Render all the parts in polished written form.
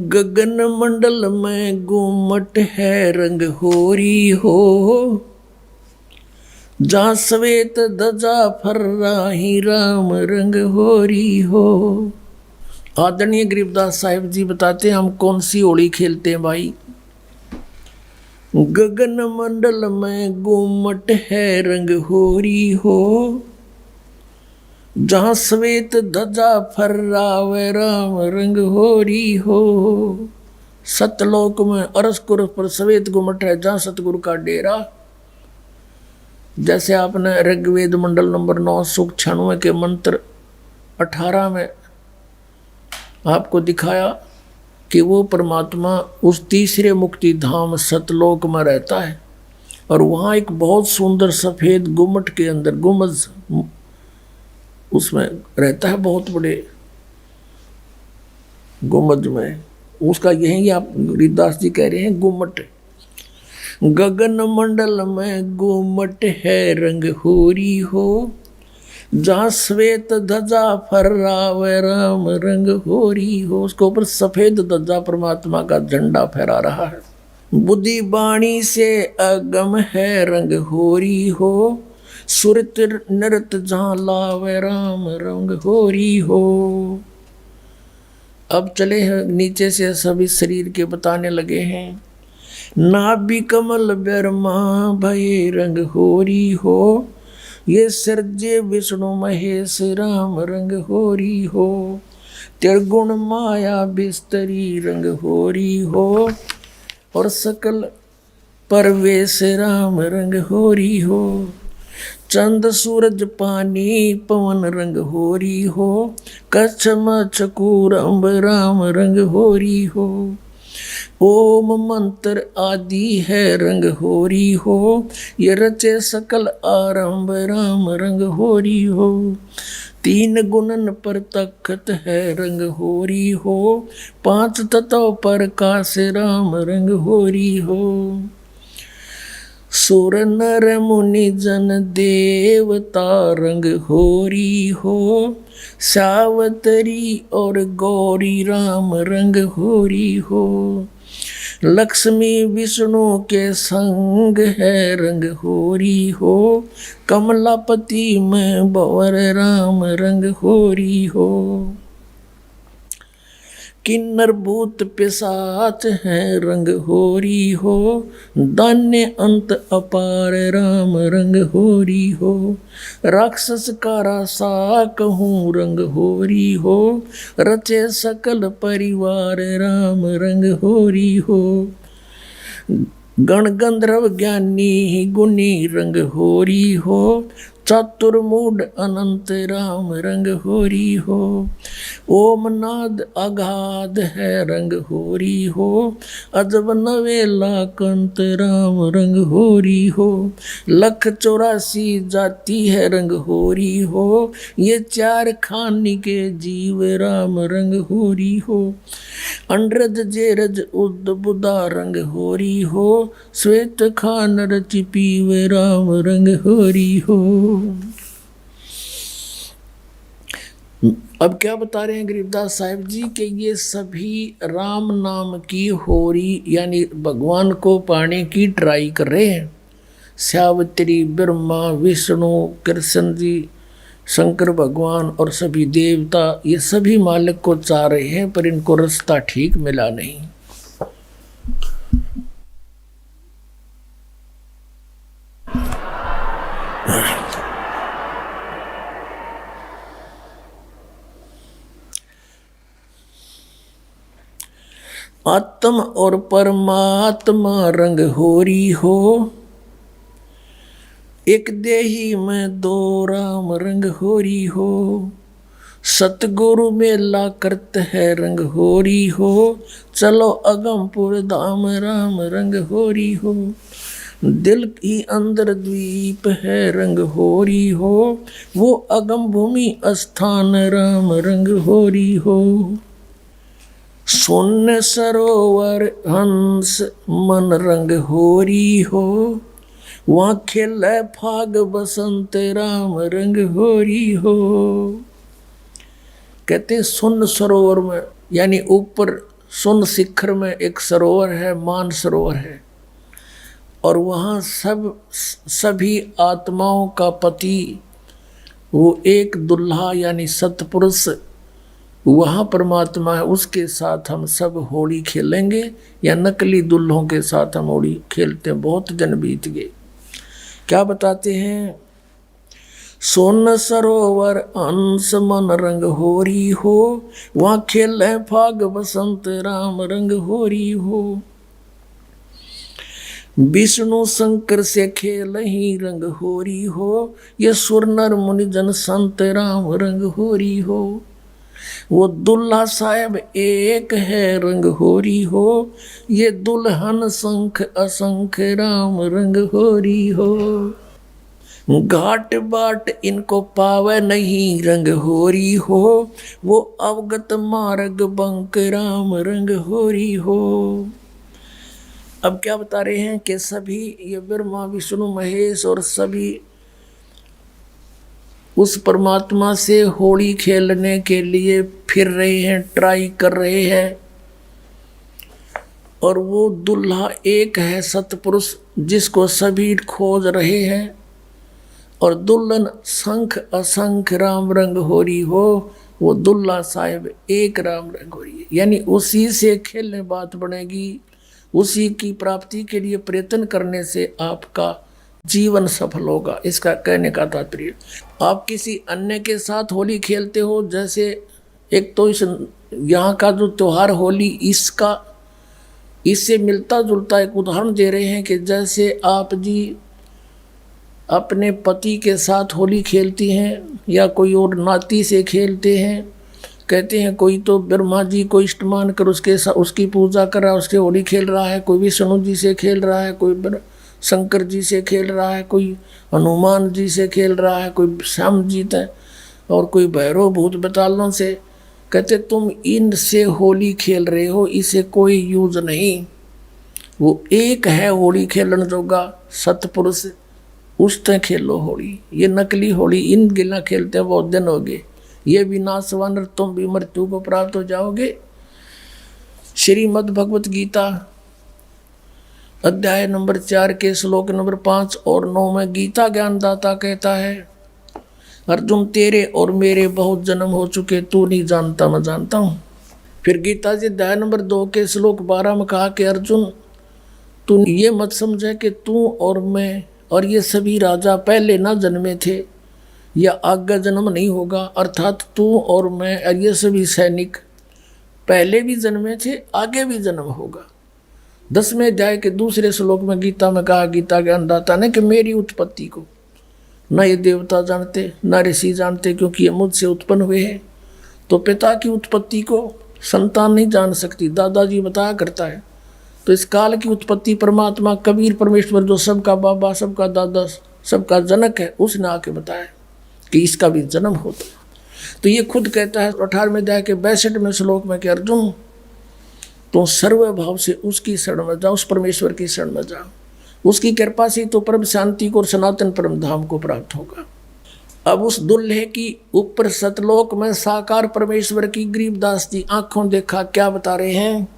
गगन मंडल में गुमट है रंग होरी हो, जहाँ श्वेत ध्वजा फर्राही राम रंग होरी हो। आदरणीय गरीबदास साहिब जी बताते हैं हम कौन सी होली खेलते हैं भाई। गगन मंडल में गुमट है रंग होरी हो, जहाँ श्वेत ध्वजा फर्रावे राम रंग होरी हो। सतलोक में अरसकुर पर श्वेत गुमट है, जहाँ सतगुरु का डेरा। जैसे आपने ऋग्वेद मंडल नंबर 9 सूक्त 96 के मंत्र 18 में आपको दिखाया कि वो परमात्मा उस तीसरे मुक्ति धाम सतलोक में रहता है, और वहाँ एक बहुत सुंदर सफ़ेद गुम्मट के अंदर गुम्बज उसमें रहता है, बहुत बड़े गुम्बज में। उसका यही आप गरीबदास जी कह रहे हैं गुम्मट। गगन मंडल में गुम्मट है रंग होरी हो, जहाँ श्वेत ध्वजा फर्रावे राम रंग होरी हो। उसके ऊपर सफेद ध्वजा परमात्मा का झंडा फहरा रहा है। बुद्धि बाणी से अगम है रंग होरी हो, सुरत नृत जहाँ लावे राम रंग होरी हो। अब चले हैं नीचे से सभी शरीर के बताने लगे हैं। नाभि कमल ब्रह्मा भय रंग होरी हो, ये सर्जे विष्णु महेश राम रंग होरी हो। त्रिगुण माया बिस्तरी रंग होरी हो, और सकल परवेश राम रंग होरी हो। चंद सूरज पानी पवन रंग होरी हो, कच्छ मचकूर अम्ब राम रंग होरी हो। ओम मंत्र आदि है रंग होरी हो, ये रचे सकल आरंभ राम रंग होरी हो। तीन गुणन पर तखत है रंग होरी हो, पांच तत्व पर काश राम रंग होरी हो। सुर नर मुनि जन देवता रंग होरी हो, सावतरी और गौरी राम रंग होरी हो। लक्ष्मी विष्णु के संग है रंग होरी हो, कमलापति में भंवर राम रंग होरी हो। किन्नर भूत पिशाच है रंग होरी हो, दान्य अंत अपार राम रंग होरी हो। राक्षस का रासा कहूँ रंग होरी हो, रचे सकल परिवार राम रंग होरी हो। गण गंधर्व ज्ञानी गुणी रंग होरी हो, चतुर्मूढ़ अनंत राम रंग होरी हो। ओम नाद अगाध है रंग होरी हो, अजब नवेला कंत राम रंग होरी हो। 184 जाति है रंग होरी हो, ये 4 खानी के जीव राम रंग होरी हो। अंड्रज जेरज उद बुदा रंग होरी हो, श्वेत खान रचि पीवे राम रंग होरी हो। अब क्या बता रहे हैं गरीबदास साहिब जी कि ये सभी राम नाम की होरी यानी भगवान को पाने की ट्राई कर रहे हैं। सावित्री, ब्रह्मा, विष्णु, कृष्ण जी, शंकर भगवान और सभी देवता, ये सभी मालिक को चाह रहे हैं, पर इनको रास्ता ठीक मिला नहीं। आत्म और परमात्मा रंग होरी हो, एक देही में 2 राम रंग होरी हो। सतगुरु मेला करत है रंग होरी हो, चलो अगमपुर धाम राम रंग होरी हो। दिल की अंदर द्वीप है रंग होरी हो, वो अगम भूमि स्थान राम रंग होरी हो। शून्य सरोवर हंस मन रंग होरी हो, वहाँ खेले फाग बसंत राम रंग होरी हो। कहते सुन सरोवर में, यानी ऊपर सुन शिखर में एक सरोवर है, मान सरोवर है, और वहाँ सभी आत्माओं का पति वो एक दुल्हा यानी सतपुरुष वहाँ परमात्मा है, उसके साथ हम सब होली खेलेंगे, या नकली दुल्हों के साथ हम होली खेलते हैं। बहुत दिन बीत गए। क्या बताते हैं? सोन सरोवर अंश मन रंग होरी हो, वहाँ खेले फाग बसंत राम रंग होरी हो। विष्णु शंकर से खेल ही रंग होरी हो, ये सुर नर मुनि जन संत राम रंग होरी हो। वो दुल्हा साहब एक है रंग होरी हो, ये दुल्हन शंख असंख राम रंग होरी हो। घाट बाट इनको पावे नहीं रंग होरी हो, वो अवगत मार्ग बंक राम रंग होरी हो। अब क्या बता रहे हैं कि सभी ये ब्रह्मा विष्णु महेश और सभी उस परमात्मा से होली खेलने के लिए फिर रहे हैं, ट्राई कर रहे हैं, और वो दुल्हा एक है सतपुरुष जिसको सभी खोज रहे हैं, और दुल्हन शंख असंख राम रंग होरी हो, वो दुल्हा साहिब एक राम रंग होरी है। यानी उसी से खेलने बात बनेगी, उसी की प्राप्ति के लिए प्रयत्न करने से आपका जीवन सफल होगा। इसका कहने का तात्पर्य, आप किसी अन्य के साथ होली खेलते हो, जैसे एक तो इस यहाँ का जो त्योहार होली इससे मिलता जुलता एक उदाहरण दे रहे हैं कि जैसे आप जी अपने पति के साथ होली खेलती हैं या कोई और नाती से खेलते हैं। कहते हैं कोई तो ब्रह्मा जी को इष्ट मान कर उसके साथ उसकी पूजा कर रहा है, उसके होली खेल रहा है, कोई विष्णु जी से खेल रहा है, कोई शंकर जी से खेल रहा है, कोई हनुमान जी से खेल रहा है, कोई श्याम जी है, और कोई भैरव भूत बतालों से। कहते तुम इनसे होली खेल रहे हो, इसे कोई यूज नहीं। वो एक है होली खेलन जोगा सतपुरुष, उससे खेलो होली। ये नकली होली इन गिला खेलते हैं बहुत दिन हो गए। ये विनाशवान तुम भी मृत्यु को प्राप्त हो जाओगे। श्रीमद् भगवत गीता अध्याय नंबर 4 के श्लोक नंबर 5 और 9 में गीता ज्ञानदाता कहता है, अर्जुन तेरे और मेरे बहुत जन्म हो चुके, तू नहीं जानता मैं जानता हूँ। फिर गीता जी अध्याय नंबर 2 के श्लोक 12 में कहा कि अर्जुन तू ये मत समझे कि तू और मैं और ये सभी राजा पहले ना जन्मे थे या आगे जन्म नहीं होगा, अर्थात तू और मैं और ये सभी सैनिक पहले भी जन्मे थे, आगे भी जन्म होगा। 10वें अध्याय के दूसरे श्लोक में गीता में कहा गीता ज्ञानदाता ने कि मेरी उत्पत्ति को न ये देवता जानते न ऋषि जानते, क्योंकि ये मुझसे उत्पन्न हुए हैं। तो पिता की उत्पत्ति को संतान नहीं जान सकती, दादाजी बताया करता है। तो इस काल की उत्पत्ति परमात्मा कबीर परमेश्वर जो सबका बाबा सबका दादा सबका जनक है, उसने आके बताया कि इसका भी जन्म होता है। तो ये खुद कहता है 18वें अध्याय के 62वें श्लोक में कि अर्जुन तो सर्व भाव से उसकी शरण में जाओ, उस परमेश्वर की शरण में जाओ, उसकी कृपा से तो परम शांति को और सनातन परम धाम को प्राप्त होगा। अब उस दुल्हे की ऊपर सतलोक में साकार परमेश्वर की गरीबदास जी आंखों देखा क्या बता रहे हैं,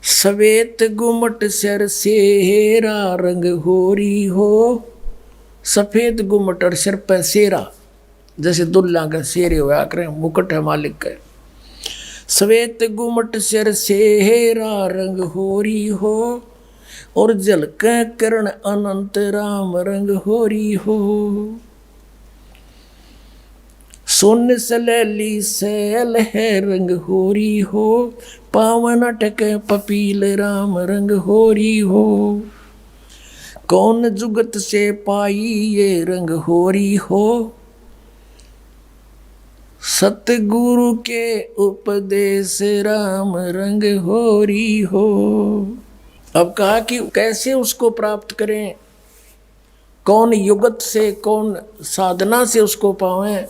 सवेत गुमट सिर सेरा रंग होरी हो। सफेद गुमट और सिर पर सेरा, जैसे दुल्ला का शेरे हुआ करें, मुकुट है मालिक का। सवेत गुमट सिर सेरा रंग होरी हो, और झलक किरण अनंत राम रंग होरी हो। सोन सलैली सैल है रंग होरी हो, पावन अटक पपील राम रंग होरी हो। कौन जुगत से पाई ये रंग होरी हो, सतगुरु के उपदेश राम रंग होरी हो। अब कहा कि कैसे उसको प्राप्त करें, कौन युगत से कौन साधना से उसको पावें,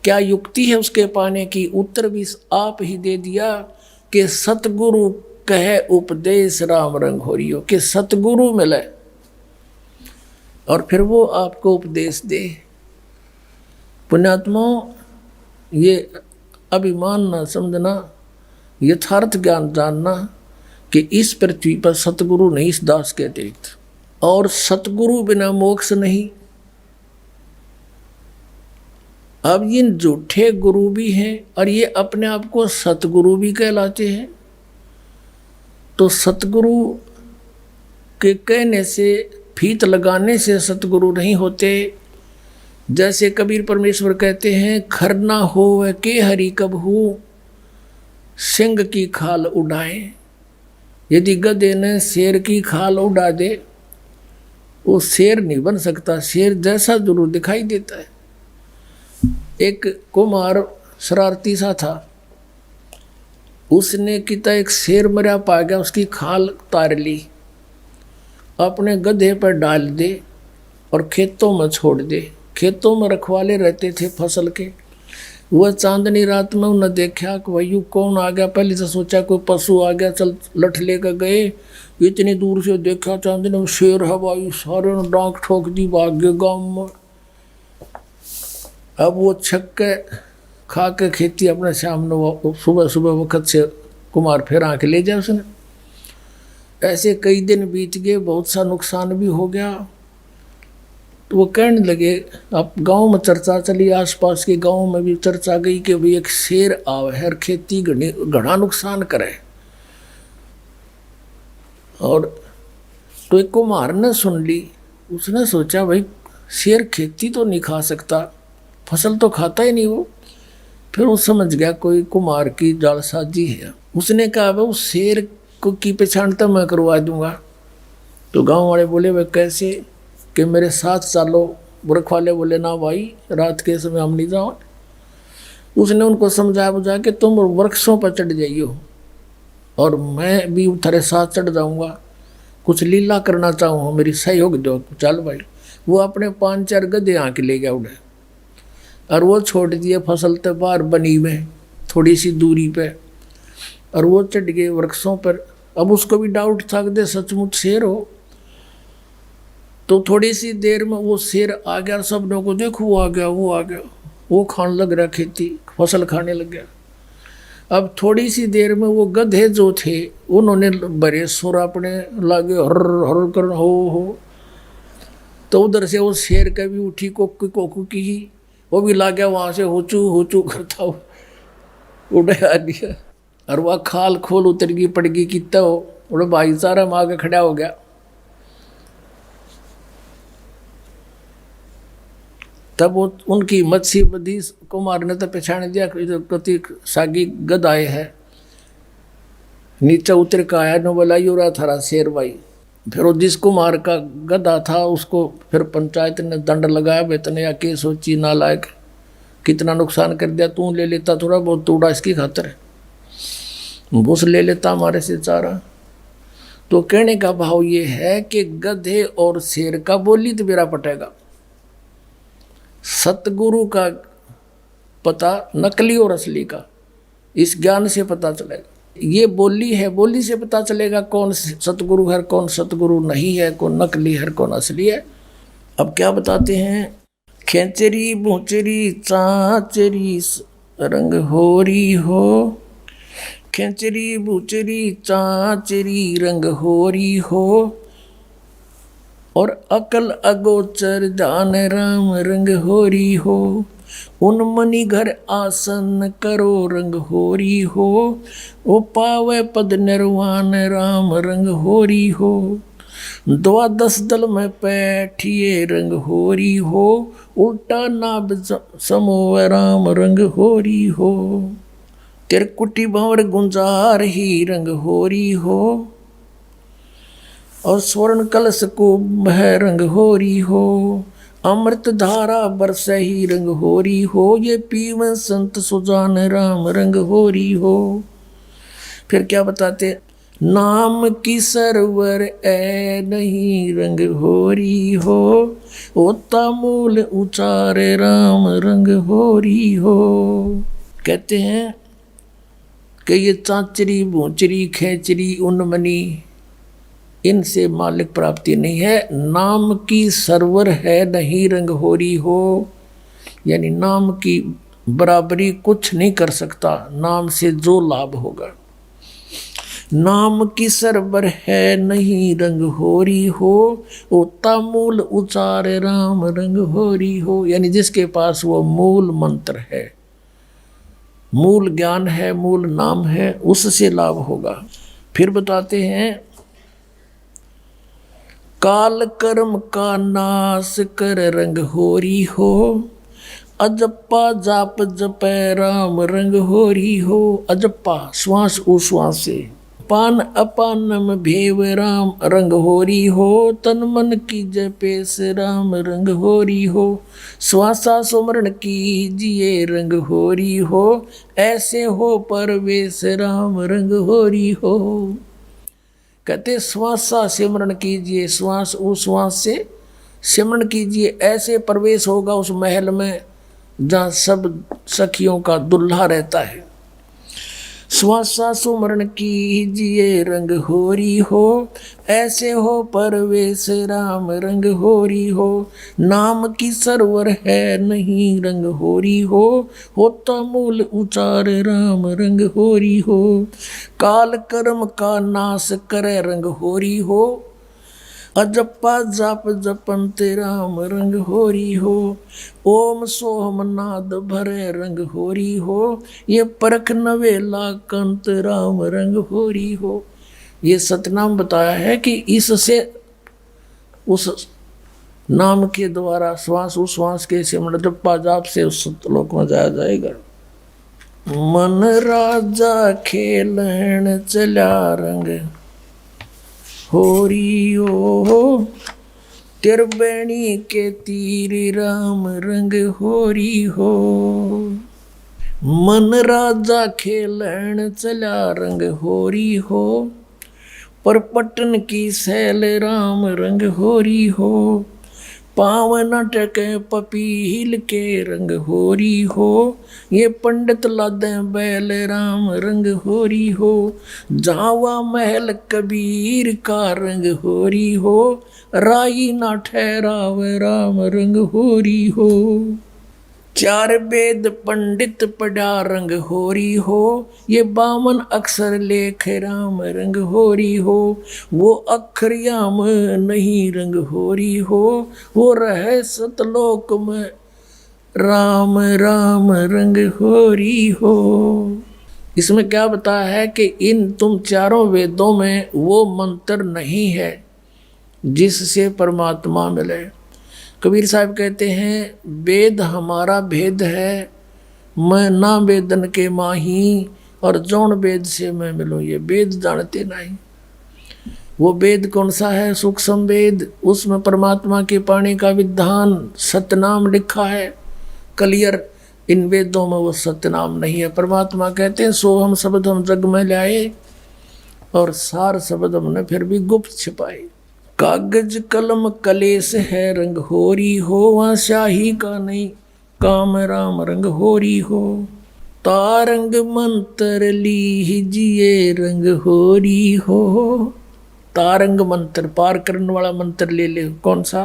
क्या युक्ति है उसके पाने की। उत्तर भी आप ही दे दिया कि सतगुरु कहे उपदेश राम रंग हो रही हो, कि सतगुरु मिले और फिर वो आपको उपदेश दे। पुण्यात्मा, ये अभिमान ना समझना, यथार्थ ज्ञान जानना कि इस पृथ्वी पर सतगुरु नहीं इस दास के अतिरिक्त, और सतगुरु बिना मोक्ष नहीं। अब ये झूठे गुरु भी हैं और ये अपने आप को सतगुरु भी कहलाते हैं। तो सतगुरु के कहने से, फीत लगाने से सतगुरु नहीं होते। जैसे कबीर परमेश्वर कहते हैं, खरना हो के हरि कबहू सिंह की खाल उड़ाए। यदि गधे ने शेर की खाल उड़ा दे, वो शेर नहीं बन सकता, शेर जैसा जरूर दिखाई देता है। एक कुमार शरारती सा था, उसने किता एक शेर मरा पा गया, उसकी खाल तार ली, अपने गधे पर डाल दे और खेतों में छोड़ दे। खेतों में रखवाले रहते थे फसल के। वह चांदनी रात में उन्हें देखा कि भाई कौन आ गया। पहले से सोचा कोई पशु आ गया, चल लठ लेकर गए। इतनी दूर से देखा चांदनी में शेर है भाई, सारे ने डांक ठोक दी, भाग गए गाँव में। अब वो छक्के खा के खेती अपने सामने, वो सुबह सुबह वक्त से कुमार फिर आके ले जाए उसने। ऐसे कई दिन बीत गए, बहुत सा नुकसान भी हो गया। तो वो कहने लगे, अब गांव में चर्चा चली, आसपास के गांव में भी चर्चा गई कि भाई एक शेर आवे है, खेती घना नुकसान करे। और तो एक कुम्हार ने सुन ली। उसने सोचा भाई शेर खेती तो नहीं खा सकता, फसल तो खाता ही नहीं वो। फिर वो समझ गया कोई कुम्हार की जालसाजी है। उसने कहा भाई उस शेर को की पहचान तो मैं करवा दूंगा। तो गांव वाले बोले भाई कैसे, कि मेरे साथ चलो। बुरख वाले बोले ना भाई, रात के समय हम नहीं जाओ। उसने उनको समझा बुझा कि तुम वृक्षों पर चढ़ जाइयो और मैं भी तेरे साथ चढ़ जाऊंगा, कुछ लीला करना चाहूँ, मेरी सहयोग दो। चल भाई। वो अपने 5-4 गधे आके ले गया उड़े और वो छोड़ दिए फसल के बाहर बनी में थोड़ी सी दूरी पे, और वो चढ़ गए वृक्षों पर। अब उसको भी डाउट था कि सचमुच शेर हो। तो थोड़ी सी देर में वो शेर आ गया, सब लोगों को देखो वो आ गया, वो आ गया, वो खाने लग रहा, खेती फसल खाने लग गया। अब थोड़ी सी देर में वो गधे जो थे उन्होंने बड़े सुर अपने लागे हर हर कर हो। तो उधर से वो शेर का भी उठी कोकू कोकू की ही, वो भी ला गया वहाँ से होचू करता हो उड़ा दिया। और वह खाल खोल उतर गई, पड़ गई कितना हो, बड़ा भाईचारा में आके खड़ा हो गया। तब वो उनकी मच्छी बदी कुमार ने तो पहचान दिया कति सागी गदाए है। नीचे उतर का आया न बोला यू रहा थारा शेर भाई। फिर वो जिस कुमार का गधा था उसको फिर पंचायत ने दंड लगाया, वेतन या के सोची नालायक, कितना नुकसान कर दिया, तू ले लेता थोड़ा बहुत तोड़ा इसकी खातर, घूस ले लेता हमारे से चारा। तो कहने का भाव ये है कि गधे और शेर का बोली तो मेरा पटेगा, सतगुरु का पता नकली और असली का इस ज्ञान से पता चलेगा। ये बोली है, बोली से पता चलेगा कौन सतगुरु है, कौन सतगुरु नहीं है, कौन नकली है, कौन असली है। अब क्या बताते हैं, खेचरी भूचरी चाचरी रंग होरी हो, खेचरी भूचरी चाचरी रंग होरी हो, और अकल अगोचर ध्यान राम रंग होरी हो, उन मनी घर आसन करो रंग होरी हो, ओ पावे पद निर्वाण राम रंग होरी हो, 12 दल में बैठिए रंग होरी हो, उल्टा नाभ समोह राम रंग होरी हो, तिरकुटी भंवर गुंजार ही रंग होरी हो, और स्वर्ण कलश को बह रंग होरी हो, अमृत धारा बरस ही रंग होरी हो, ये पीवन संत सुजान राम रंग होरी हो। फिर क्या बताते, नाम की सरवर ए नहीं रंग होरी हो, ओता मूल उचारे राम रंग होरी हो। कहते हैं कि ये चांचरी भूचरी खेचरी उन्मनी इनसे मालिक प्राप्ति नहीं है। नाम की सरवर है नहीं रंग होरी हो, यानी नाम की बराबरी कुछ नहीं कर सकता नाम से जो लाभ होगा। नाम की सरवर है नहीं रंग होरी हो, ओता मूल उचार राम रंग होरी हो, यानी जिसके पास वो मूल मंत्र है, मूल ज्ञान है, मूल नाम है, उससे लाभ होगा। फिर बताते हैं काल कर्म का नाश कर रंग होरी हो, अजप्पा जाप जपै राम रंग होरी हो। अजप्पा श्वास उश्वास से, पान अपानम भेव राम रंग होरी हो, तन मन की जपेस राम रंग होरी हो। श्वासा सुमरण कीजिए रंग होरी हो, ऐसे हो परवेश राम रंग होरी हो। कहते श्वासा सिमरण कीजिए, श्वास उश्वास से सिमरण कीजिए, ऐसे प्रवेश होगा उस महल में जहाँ सब सखियों का दुल्हा रहता है। श्वासा सुमरण कीजिए रंग होरी हो, ऐसे हो परवेश राम रंग होरी हो। नाम की सरवर है नहीं रंग होरी हो, होता मूल उचार राम रंग होरी हो। काल कर्म का नाश करे रंग होरी हो, अजप्पा जाप जपंत राम रंग होरी हो। ओम सोहम नाद भरे रंग होरी हो, ये परख नवेला कंत राम रंग होरी हो। ये सतनाम बताया है कि इससे उस नाम के द्वारा श्वास उश्वास के सिमरण जप्पा जाप से उस सतलोक में जाया जाएगा। मन राजा खेलन चला रंग होरी हो, तिरबेणी के तीर राम रंग होरी हो। मन राजा खेलन चला रंग होरी हो, पर पटन की सैल राम रंग होरी हो। पावन टके पपील के रंग होरी हो, ये पंडित लादे बैल राम रंग होरी हो। जावा महल कबीर का रंग होरी हो, राई ना ठहराव राम रंग होरी हो। चार वेद पंडित पढ़ा रंग होरी हो, ये 52 अक्षर लेख राम रंग होरी हो। वो अक्षर याम नहीं रंग होरी हो, वो रहे सतलोक में राम राम रंग होरी हो। इसमें क्या बताया है कि इन तुम चारों वेदों में वो मंत्र नहीं है जिससे परमात्मा मिले। कबीर साहब कहते हैं वेद हमारा भेद है, मैं ना वेदन के माही, और जौन वेद से मैं मिलूँ, ये वेद जानते नहीं। वो वेद कौन सा है? सूक्ष्म वेद, उसमें परमात्मा के पाने का विधान सतनाम लिखा है क्लियर। इन वेदों में वो सतनाम नहीं है। परमात्मा कहते हैं सो हम शब्द हम जग में लाए, और सार शब्द हमने फिर भी गुप्त छिपाए। कागज कलम कलेस है रंग होरी हो, वहाँ स्याही का नहीं काम राम रंग होरी हो। तारंग मंत्र लीजिए रंग होरी हो। तारंग मंत्र पार करने वाला मंत्र ले ले। कौन सा?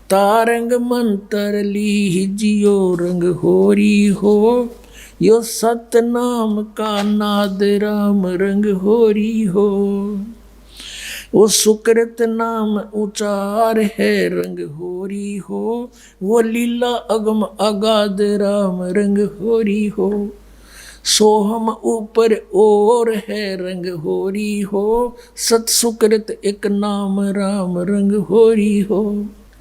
तारंग मंत्र लीजियो रंग होरी हो, यो सतनाम का नाद राम रंग होरी हो। वो सुकृत नाम उचार है रंग होरी हो, वो लीला अगम अगाध राम रंग होरी हो। सोहम ऊपर और है रंग होरी हो, सत सुकृत एक नाम राम रंग होरी हो।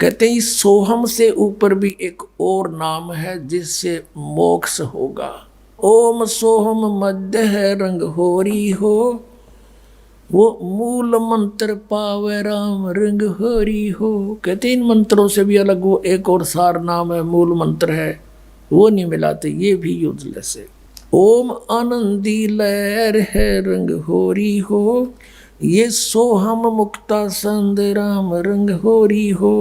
कहते हैं सोहम से ऊपर भी एक और नाम है जिससे मोक्ष होगा। ओम सोहम मध्य है रंग होरी हो, वो मूल मंत्र पावे राम रंग होरी हो। कहते इन मंत्रों से भी अलग वो एक और सार नाम है, मूल मंत्र है, वो नहीं मिलाते, ये भी यूजलेस है। ओम आनंदी लहर है रंग होरी हो, ये सोहम मुक्ता संद राम रंग होरी हो।